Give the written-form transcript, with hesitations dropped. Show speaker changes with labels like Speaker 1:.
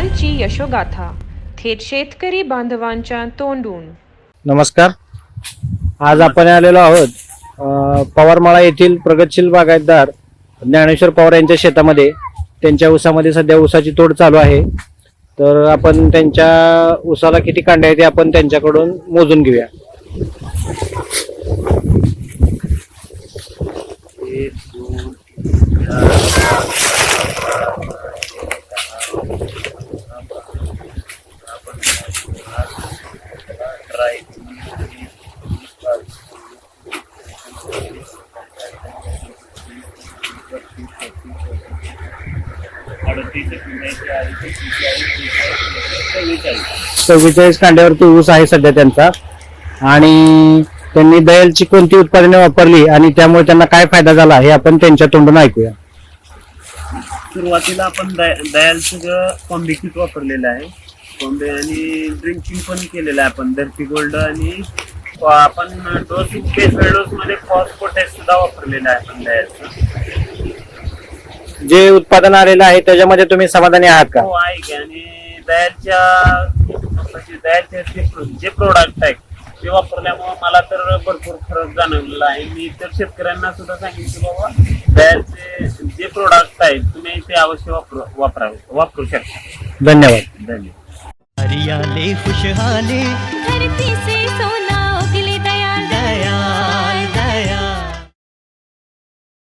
Speaker 1: शेतकऱ्यांची यशोगाथा थेट शेतकरी बांधवांच्या तोंडून।
Speaker 2: नमस्कार. आज आपण आलेलो आहोत पवारमाळा येथील प्रगतशील बागायतदार ज्ञानेश्वर पवार यांच्या शेतामध्ये. त्यांच्या ऊसामध्ये सध्या ऊसाची तोड चालू आहे. तर आपण त्यांच्या ऊसाला किती कांड्या आहेत ते आपण त्यांच्याकडून मोजून घेऊया. चव्वेचाळीस कांड्यावरती ऊस आहे सध्या त्यांचा. आणि त्यांनी दयालची कोणती उत्पादने वापरली आणि त्यामुळे त्यांना काय फायदा झाला हे आपण त्यांच्या तोंडून ऐकूया.
Speaker 3: सुरुवातीला आपण दयालचं कॉम्बी किट वापरलेलं आहे. कॉम्बी आणि ड्रिंकिंग पण केलेलं आहे आपण धरती गोल्ड. आणि आपण डोस डोस मध्ये फॉस्फोटेस सुद्धा वापरलेला आहे आपण दयालचं.
Speaker 2: जे उत्पादन आलेलं आहे त्याच्यामध्ये तुम्ही समाधानी आहात का?
Speaker 3: हो आहे की. आणि दयालचे जे प्रोडक्ट आहेत ते वापरल्यामुळे मला तर भरपूर फरक जाणवलेला आहे. मी तर शेतकऱ्यांना सुद्धा सांगेन की बाबा दयालचे जे प्रोडक्ट आहेत तुम्ही ते अवश्य वापरू शकता.
Speaker 2: धन्यवाद.
Speaker 3: धन्यवाद.
Speaker 4: हरियाले खुशहाली
Speaker 5: धरती से सोना